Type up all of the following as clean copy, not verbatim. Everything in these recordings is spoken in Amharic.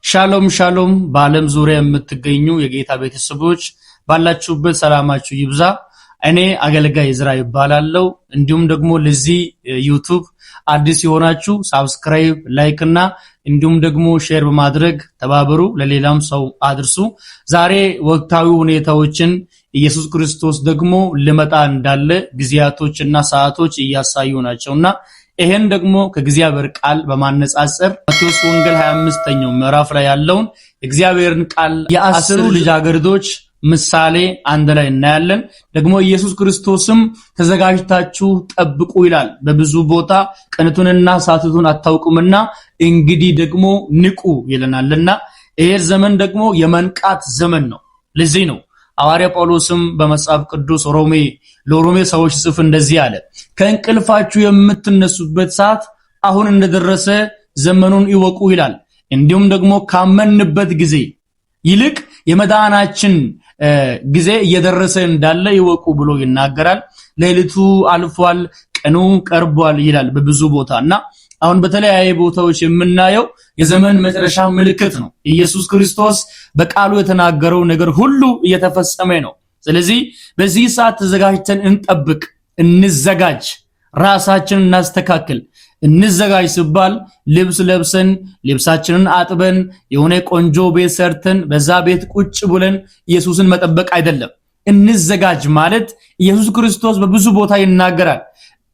ሻሎም ሻሎም በዓለም ዙሪያ የምትገኙ የጌታ ቤተሰቦች ባላችሁበት ሰላማችሁ ይብዛ። እኔ አገልጋይ ዝራ ይባላልው። እንዲሁም ደግሞ ለዚህ ዩቲዩብ አዲስ የሆናችሁ ሰብስክራይብ፣ ላይክ እና እንዲሁም ደግሞ ሼር በማድረግ ተባበሩ፣ ለሌላም ሰው አድርሱ። ዛሬ ወቅታዊ ሁኔታዎችን ኢየሱስ ክርስቶስ ደግሞ ሊመጣ እንዳለ ጊዜያቶችና ሰዓቶች እያሳዩ ናቸውና ይሄን ደግሞ ከእግዚአብሔር ቃል በማነጻጸር ማቴዎስ ወንጌል 25ኛው ምዕራፍ ላይ ያለውን እግዚአብሔርን ቃል የአስሩ ልጃገረዶች ምሳሌ አንድ ላይ እናያለን። ደግሞ ኢየሱስ ክርስቶስም ተዘጋጅታችሁ ጠብቁ ይላል በብዙ ቦታ። ቀንቱንና ሰዓቱን አታውቁምና እንግዲህ ደግሞ ንቁ ይለናልና ይሄ ዘመን ደግሞ የመንቃት ዘመን ነው። ለዚህ ነው ሐዋርያ ጳውሎስም በመጽሐፍ ቅዱስ ለሮሜ ሰዎች ጽፍ እንደዚህ አለ፣ ከእንቅልፋችሁ የምትነሱበት ሰዓት አሁን እንደደረሰ ዘመኑን ይወቁ ይላል። እንዲሁም ደግሞ ካመንበት ጊዜ ይልቅ የመዳናችን ጊዜ እየደረሰ እንዳለ ይወቁ ብሎ ይናገራል። ሌሊቱ አልፏል፣ ቀኑ ቀርቧል ይላል በብዙ ቦታና አሁን በተለያየ ቦታዎች የምናየው የዘመን መጨረሻ ምልክት ነው። ኢየሱስ ክርስቶስ በቃሉ የተናገረው ነገር ሁሉ እየተፈጸመ ነው። ስለዚህ በዚህ ሰዓት ተዘጋጅተን እንጠብቅ፣ እንዘጋጅ፣ ራሳችንን እናስተካክል። እንዘጋጅ ሲባል ልብስ ለብሰን ልብሳችንን አጥበን የሆነ ቆንጆ ቤት ሰርተን በዛ ቤት ቁጭ ብለን ኢየሱስን መጠበቅ አይደለም። እንዘጋጅ ማለት ኢየሱስ ክርስቶስ በብዙ ቦታ ይናገራል።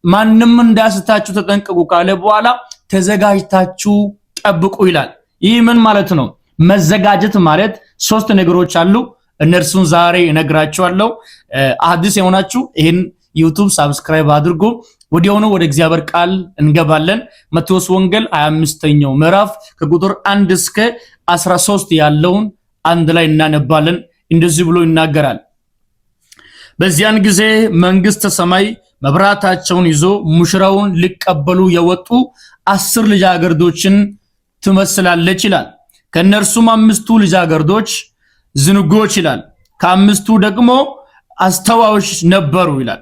ማንንም እንዳያስታችሁ ተጠንቀቁ ካለ በኋላ ተዘጋጅታችሁ ጠብቁ ይላል። ይህ ምን ማለት ነው? መዘጋጀት ማለት ሶስት ነገሮች አሉ። እነርሱን ዛሬ እነግራችኋለሁ። አዲስ የሆናችሁ ይሄን ዩቲዩብ ሰብስክራይብ አድርጉ። ወዲያውኑ ወደ እግዚአብሔር ቃል እንገባለን። ማቴዎስ ወንጌል 25ኛው ምዕራፍ ከቁጥር 1 እስከ 13 ያለውን አንድ ላይ እናነባለን። እንደዚህ ብሎ ይናገራል። በዚያን ጊዜ መንግስተ ሰማይ መብራታቸውን ይዞ ሙሽራውን ሊቀበሉ የወጡ 10 ልጃገረዶችን ትመስላለች ይላል። ከነርሱም 5ቱ ልጃገረዶች ዝንጎች ይላል፣ ከ5ቱ ደግሞ አስተዋዮች ነበሩ ይላል።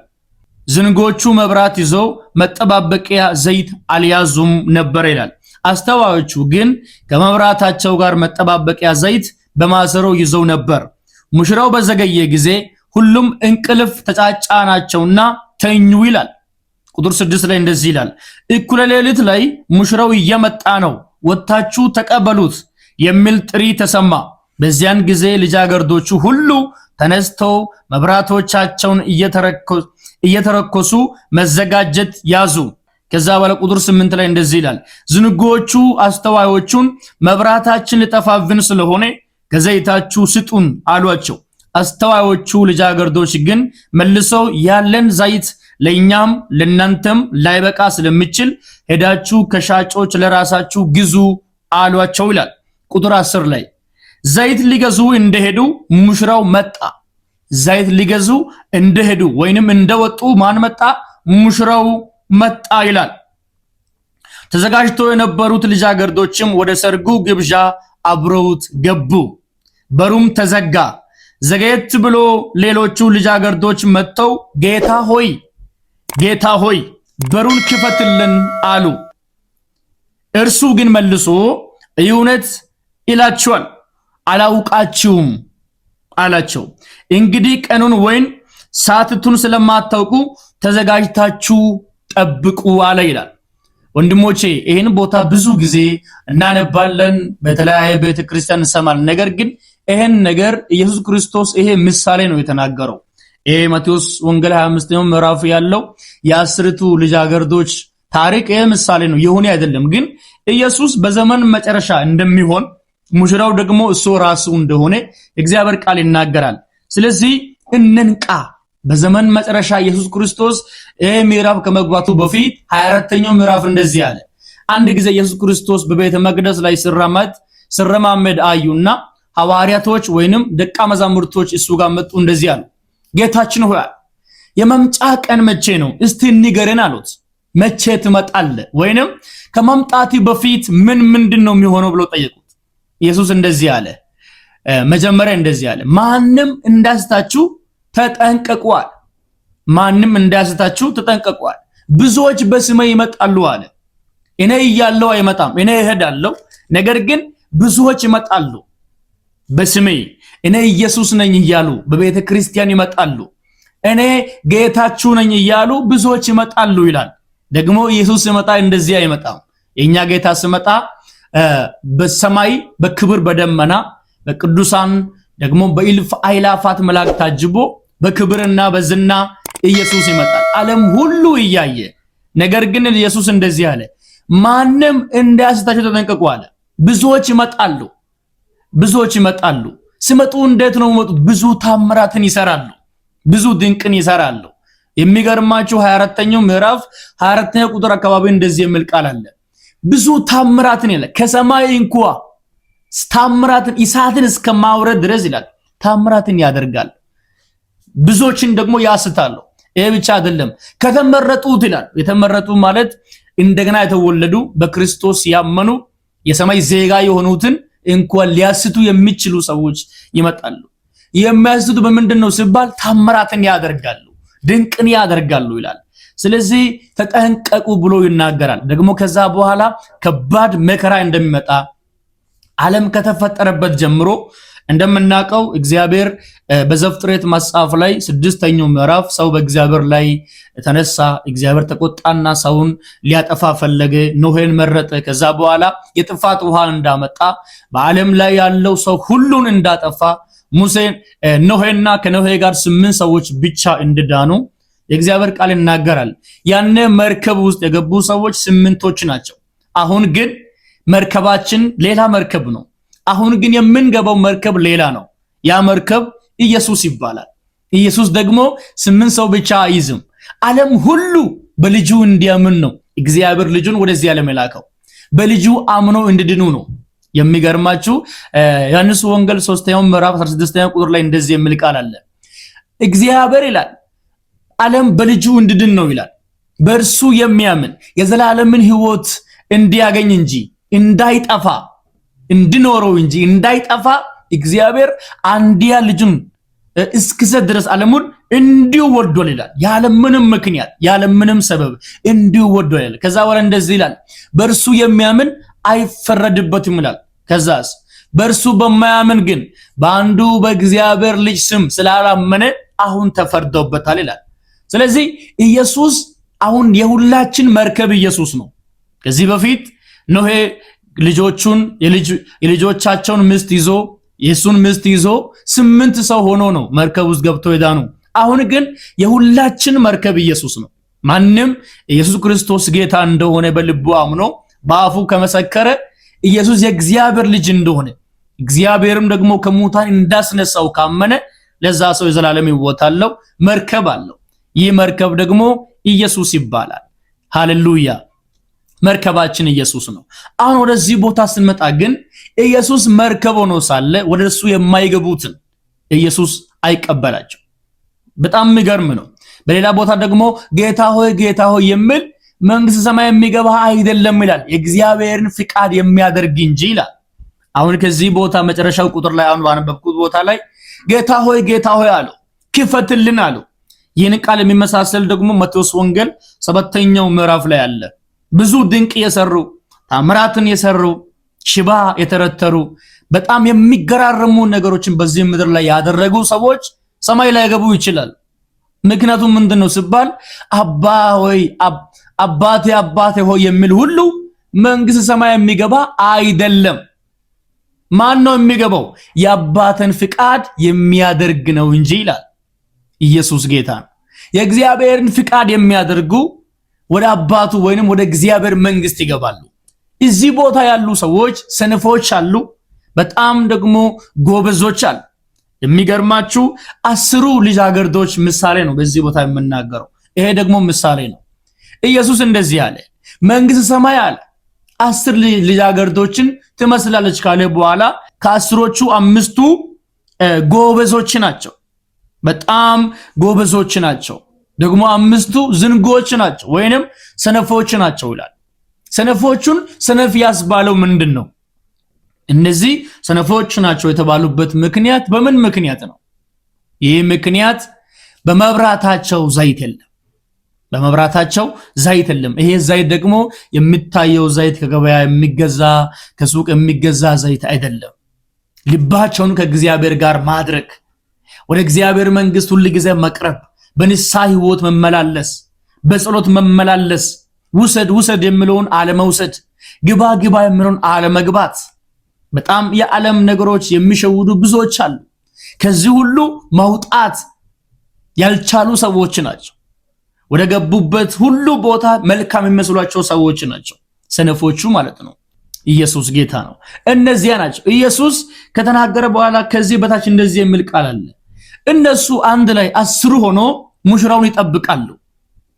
ዝንጎቹ መብራት ይዘው መጠባበቂያ ዘይት አልያዙም ነበር ይላል። አስተዋዮቹ ግን ከመብራታቸው ጋር መጠባበቂያ ዘይት በማሰሮ ይዘው ነበር። ሙሽራው በዘገየ ጊዜ ሁሉም እንቅልፍ ተጫጫናቸውና ተኙ ይላል። ቁጥር 6 ላይ እንደዚህ ይላል፣ እኩለ ሌሊት ላይ ሙሽራው እየመጣ ነው፣ ወጣችሁ ተቀበሉት የሚል ጥሪ ተሰማ። በዚያን ጊዜ ልጃገረዶቹ ሁሉ ተነስተው መብራቶቻቸውን እየተረኮሱ መዘጋጀት ያዙ። ከዛ በኋላ ቁጥር 8 ላይ እንደዚህ ይላል፣ ዝንጎቹ አስተዋዮቹን መብራታችን ሊጠፋብን ስለሆነ ከዘይታችሁ ስጡን አሏቸው። አስተዋዮቹ ልጃገረዶች ግን መልሰው ያለን ዘይት ለኛም ለናንተም ላይበቃ ስለሚችል ሄዳችሁ ከሻጮች ለራሳችሁ ግዙ አሏቸው ይላል። ቁጥር 10 ላይ ዘይት ሊገዙ እንደሄዱ ሙሽራው መጣ። ዘይት ሊገዙ እንደሄዱ ወይንም እንደወጡ ማን መጣ? ሙሽራው መጣ ይላል። ተዘጋጅተው የነበሩት ልጃገረዶችም ወደ ሰርጉ ግብዣ አብረውት ገቡ። በሩም ተዘጋ። ዘገየት ብሎ ሌሎቹ ልጃገረዶች መጥተው ጌታ ሆይ በሩን ክፈትልን አሉ። እርሱ ግን መልሶ እውነት ይላችኋል አላውቃችሁም አላቸው። እንግዲህ ቀኑን ወይን ሰዓቱን ስለማታውቁ ተዘጋጅታችሁ ጠብቁ አለ ይላል። ወንድሞቼ ይሄን ቦታ ብዙ ጊዜ እናነባለን፣ በተለያየ ቤተክርስቲያን እንሰማለን። ነገር ግን ይሄን ነገር ኢየሱስ ክርስቶስ ይሄ ምሳሌ ነው የተናገረው። ይሄ ማቴዎስ ወንጌል 25ኛው ምዕራፍ ያለው የ10ቱ ልጃገረዶች ታሪክ ይሄ ምሳሌ ነው፣ ይሁን አይደለም። ግን ኢየሱስ በዘመን መጨረሻ እንደሚሆን ሙሽራው ደግሞ እሱ ራሱ እንደሆነ እግዚአብሔር ቃል ይናገራል። ስለዚህ እንንቃ። በዘመን መጨረሻ ኢየሱስ ክርስቶስ ይሄ ምዕራፍ ከመግባቱ በፊት 24ኛው ምዕራፍ እንደዚህ አለ። አንድ ጊዜ ኢየሱስ ክርስቶስ በቤተ መቅደስ ላይ ሲረማመድ አዩና ሐዋርያቶች ወይንም ደቀ መዛሙርቶች እሱ ጋር መጡ። እንደዚህ አሉ፣ ጌታችን ሆይ የመምጫ ቀን መቼ ነው? እስቲ ንገረን አሉት። መቼ ትመጣለህ? ወይንም ከመምጣቱ በፊት ምንድነው የሚሆነው ብለው ጠየቁት። ኢየሱስ እንደዚህ አለ፣ መጀመሪያ እንደዚህ አለ፣ ማንም እንዳያስታችሁ ተጠንቀቁ። ብዙዎች በስሜ ይመጣሉ አለ። እኔ እያለሁ አይመጣም፣ እኔ እሄዳለሁ፣ ነገር ግን ብዙዎች ይመጣሉ በስሜ እኔ ኢየሱስ ነኝ እያሉ በቤተ ክርስቲያን ይመጣሉ እኔ ጌታችሁ ነኝ እያሉ ብዙዎች ይመጣሉ ይላል ደግሞ ኢየሱስ ሲመጣ እንደዚህ አይመጣም የኛ ጌታ ሲመጣ በሰማይ በክብር በደመና በቅዱሳን ደግሞ በእልፍ አእላፋት መላእክት ታጅቦ በክብርና በዝና ኢየሱስ ይመጣል ዓለም ሁሉ ይያየ ነገር ግን ኢየሱስ እንደዚህ አለ ማንንም እንዳያስታችሁ ተጠንቀቁ አለ ብዙዎች ይመጣሉ ሲመጡ እንዴት ነው የሚመጡት ብዙ ታምራትን ይሰራሉ ብዙ ድንቅን ይሰራሉ የሚገርማችሁ 24ኛው ምዕራፍ 24ኛው ቁጥር አካባቢ እንደዚህ የሚል ቃል አለ ብዙ ታምራትን ይላል ከሰማይ እንኳን ታምራትን ኢሳትን እስከማውረድ ድረስ ይላል ታምራትን ያደርጋል ብዙዎችን ደግሞ ያስታሉ ይሄ ብቻ አይደለም ከተመረጡት ይላል የተመረጡ ማለት እንደገና የተወለዱ በክርስቶስ ያመኑ የሰማይ ዜጋ የሆኑትን እንኳን ሊያስቱ የሚችሉ ሰዎች ይመጣሉ የሚያስቱ በመንደነው ሲባል ታምራትን ያደርጋሉ ድንቅን ያደርጋሉ ይላል ስለዚህ ተጠንቀቁ ብሎ ይናገራል ደግሞ ከዛ በኋላ ከባድ መከራ እንደሚመጣ ዓለም ከተፈጠረበት ጀምሮ እንደምናቀው እግዚአብሔር በዘፍጥረት መጽሐፍ ላይ 6ኛው ምዕራፍ ሰው በእግዚአብሔር ላይ ተነሳ እግዚአብሔር ተቆጣና ሰውን ሊያጠፋ ፈለገ ኖሄን መረጠ ከዛ በኋላ የጥፋት ውሃ እንዳመጣ በዓለም ላይ ያለው ሰው ሁሉን እንዳጠፋ ሙሴን ኖሄና ከኖሄ ጋር 8 ሰዎች ብቻ እንደዳኑ የእግዚአብሔር ቃል ይናገራል ያኔ መርከብ ውስጥ የገቡ ሰዎች 8ቶች ናቸው አሁን ግን መርከባችን ሌላ መርከብ ነው አሁን ግን የምንገባው መርከብ ሌላ ነው ያ መርከብ ኢየሱስ ይባላል ኢየሱስ ደግሞ 8 ሰው ብቻ አይዝም ዓለም ሁሉ በልጁ እንዲያምን ነው እግዚአብሔር ልጁን ወደዚህ ዓለም የላከው በልጁ አምኖ እንዲድኑ ነው የሚገርማችሁ ዮሐንስ ወንጌል 3ኛው ምዕራፍ 16ኛው ቁጥር ላይ እንደዚህ የሚል ቃል አለ እግዚአብሔር ይላል ዓለም በልጁ እንዲድን ነው ይላል በእርሱ የሚያምን የዘላለምን ሕይወት እንዲያገኝ እንጂ እንዳይጠፋ እንዲኖረው እንጂ እንዳይጠፋ እግዚአብሔር አንድያ ልጁን እስከሰጥ ድረስ ዓለሙን እንዲሁ ወዶል ይላል ያለምንም ምክንያት ያለምንም ሰበብ እንዲሁ ወዶል ይላል ከዛ ወራ እንደዚህ ይላል በእርሱ የሚያምን አይፈረድበትም ይላል ከዛስ በእርሱ በማያምን ግን በአንዱ በእግዚአብሔር ልጅ ስም ስላላመነ አሁን ተፈርዶበታል ይላል ስለዚህ ኢየሱስ አሁን የሁላችን መርከብ ኢየሱስ ነው ከዚህ በፊት ኖሄ ልጆቹን የልጆቻቸውን ምስት ይዞ የሱን ምስት ይዞ 8 ሰው ሆኖ ነው መርከብ ውስጥ ገብቶ ይዳኑ አሁን ግን የሁላችን መርከብ ኢየሱስ ነው ማንንም ኢየሱስ ክርስቶስ ጌታ እንደሆነ በልቡ አምኖ በአፉ ከመሰከረ ኢየሱስ የእግዚአብሔር ልጅ እንደሆነ እግዚአብሔርም ደግሞ ከሙታን እንዳስነሳው ካመነ ለዛ ሰው የዘላለም ሕይወት አለው መርከብ አለው ይህ መርከብ ደግሞ ኢየሱስ ይባላል ሃሌሉያ መርከባችን ኢየሱስ ነው አሁን ወደዚህ ቦታ ስንመጣ ግን ኢየሱስ መርከብ ሆኖ ሳለ ወደሱ የማይገቡትን ኢየሱስ አይቀበላቸው በጣም የሚገርም ነው በሌላ ቦታ ደግሞ ጌታ ሆይ የሚል መንግስት ሰማይ የሚገባ አይደለም ይላል የእግዚአብሔርን ፍቃድ የሚያደርግ እንጂ ይላል አሁን ከዚህ ቦታ መጨረሻው ቁጥር ላይ አሁን ባነበብኩት ቦታ ላይ ጌታ ሆይ አለው ክፈትልን አለው ይህን ቃል የሚመሳሰል ደግሞ ማቴዎስ ወንጌል 7ኛው ምዕራፍ ላይ አለ ብዙ ድንቅ የሰሩ ታምራትን የሰሩ ሽባ የተረተሩ በጣም የሚገራረሙ ነገሮችን በዚህ ምድር ላይ ያደረጉ ሰዎች ሰማይ ላይ ገቡ ይችላል ምክንያቱም ምንድነው ሲባል አባቴ ሆይ የሚል ሁሉ መንግስት ሰማይ የሚገባ አይደለም ማን ነው የሚገባው የአባተን ፍቃድ የሚያደርግ ነው እንጂ ይላል ኢየሱስ ጌታ የእግዚአብሔርን ፍቃድ የሚያደርጉ ወደ አባቱ ወይንም ወደ እግዚአብሔር መንግስት ይገባሉ እዚህ ቦታ ያሉ ሰዎች ሰነፎች አሉ በጣም ደግሞ ጎበዞች አሉ የሚገርማችሁ 10 ልጃገረዶች ምሳሌ ነው በዚህ ቦታ የምናገረው ይሄ ደግሞ ምሳሌ ነው ኢየሱስ እንደዚህ አለ መንግስት ሰማይ አለ 10 ልጃገረዶችን ትመስላለች ካለ በኋላ ከ10ዎቹ 5ቱ ጎበዞች ናቸው በጣም ጎበዞች ናቸው ደግሞ 5ቱ ዝንጎች ናቸው ወይንም ሰነፎች ናቸው ይላል ሰነፎቹን ሰነፍ ያስባለው ምንድነው እነዚህ ሰነፎች ናቸው የተባሉበት ምክንያት በምን ምክንያት ነው ይህ ምክንያት በመብራታቸው ዘይት የለም በመብራታቸው ዘይት የለም። ይሄ ዘይት ደግሞ የሚታየው ዘይት ከገበያ የሚገዛ ከሱቅ የሚገዛ ዘይት አይደለም። ልባቸውን ከእግዚአብሔር ጋር ማድረግ፣ ወደ እግዚአብሔር መንግስት ሁሉ ጊዜ መቅረብ፣ በንስሐ ህይወት መመላለስ፣ በጸሎት መመላለስ፣ ውሰድ ውሰድ የሚለውን አለመውሰድ፣ ግባ ግባ የሚለውን አለመግባት። በጣም የዓለም ነገሮች የሚሸውዱ ብዙዎች አሉ። ከዚህ ሁሉ መውጣት ያልቻሉ ሰዎች ናቸው። ወደ ገቡበት ሁሉ ቦታ መልካም የሚመስሏቸው ሰዎች ናቸው፣ ሰነፎቹ ማለት ነው። ኢየሱስ ጌታ ነው። እነዚያ ናቸው። ኢየሱስ ከተናገረ በኋላ ከዚህ በታች እንደዚህ የሚል ቃል አለ። እነሱ አንድ ላይ 10 ሆኖ ሙሽራውን ይጠብቃሉ።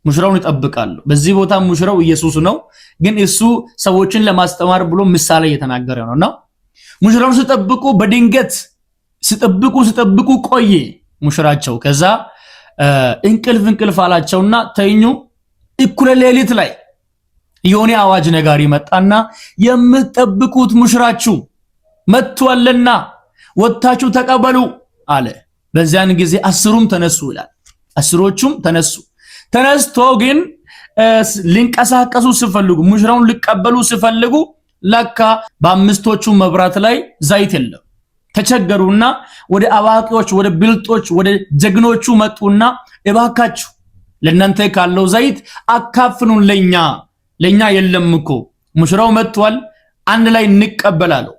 ሙሽራውን ይጠብቃሉ። በዚህ ቦታ ሙሽራው ኢየሱስ ነው፣ ግን እሱ ሰዎችን ለማስተማር ብሎ ምሳሌ እየተናገረ ነውና ሙሽራውን ሲጠብቁ በድንገት ሲጠብቁ ቆየ ሙሽራቸው። ከዛ እንቅልፍ አላቸውና ተኙ። እኩለ ሌሊት ላይ የሆነ አዋጅ ነጋሪ መጣና የምትጠብቁት ሙሽራችሁ መጥቷልና ወጣችሁ ተቀበሉ አለ። በዚያን ጊዜ 10ሩም ተነሱ ይላል። 10ሮቹም ተነስቶ ግን ሊንቀሳቀሱ ሲፈልጉ ሙሽራውን ሊቀበሉ ሲፈልጉ ለካ በአምስቶቹ መብራት ላይ ዘይት የለም። ተቸገሩና ወደ አዋቂዎች፣ ወደ ብልጦች፣ ወደ ጀግኖቹ መጡና እባካችሁ ለእናንተ ካለው ዘይት አካፍኑን፣ ለኛ የለም እኮ ሙሽራው መጥቷል፣ አንድ ላይ እንቀበላለን።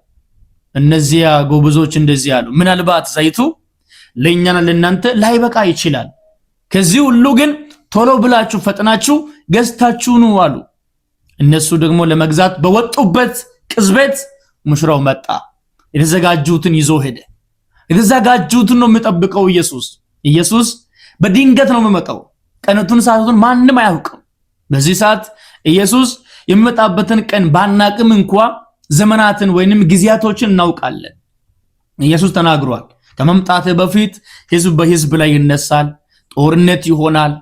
እነዚያ ጎበዞች እንደዚህ ያሉ፣ ምናልባት ዘይቱ ለኛና ለእናንተ ላይበቃ ይችላል፣ ከዚህ ሁሉ ግን ቶሎ ብላችሁ ፈጥናችሁ ገዝታችሁ ኑ አሉ። እነሱ ደግሞ ለመግዛት በወጡበት ቅጽበት ሙሽራው መጣ። የተዘጋጁትን ይዞ ሄደ። የተዘጋጁትን ነው የሚጠብቀው ኢየሱስ በድንገት ነው የሚመጣው። ቀኑን ሰዓቱን ማንም አያውቅም። በዚህ ሰዓት ኢየሱስ የሚመጣበትን ቀን ባናቅም እንኳን ዘመናትን ወይንም ጊዜያቶችን እናውቃለን። ኢየሱስ ተናግሯል። ከመምጣቱ በፊት ህዝብ በህዝብ ላይ ይነሳል፣ ጦርነት ይሆናል፣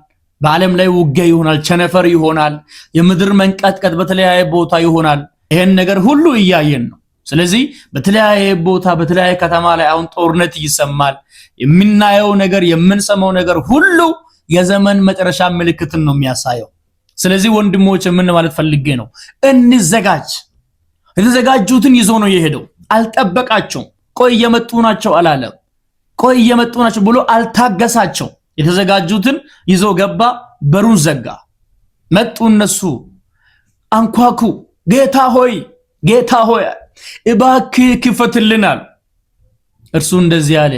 በዓለም ላይ ውጊያ ይሆናል፣ ቸነፈር ይሆናል፣ የምድር መንቀጥቀጥ በተለያየ ቦታ ይሆናል። ይሄን ነገር ሁሉ እያየን ነው። ስለዚህ በተለያየ ቦታ በተለያየ ከተማ ላይ አሁን ጦርነት ይሰማል። የምናየው ነገር የምንሰማው ነገር ሁሉ የዘመን መጨረሻ ምልክትን ነው የሚያሳየው። ስለዚህ ወንድሞች ምን ማለት ፈልጌ ነው፣ እንዘጋጅ። የተዘጋጁትን ይዞ ነው የሄደው። አልጠበቃቸውም። ቆይ እየመጡ ናቸው አላለም። ቆይ እየመጡ ናቸው ብሎ አልታገሳቸው። የተዘጋጁትን ይዞ ገባ፣ በሩን ዘጋ። መጡ እነሱ፣ አንኳኩ። ጌታ ሆይ እባክህ ክፈትልናል። እርሱ እንደዚህ አለ፣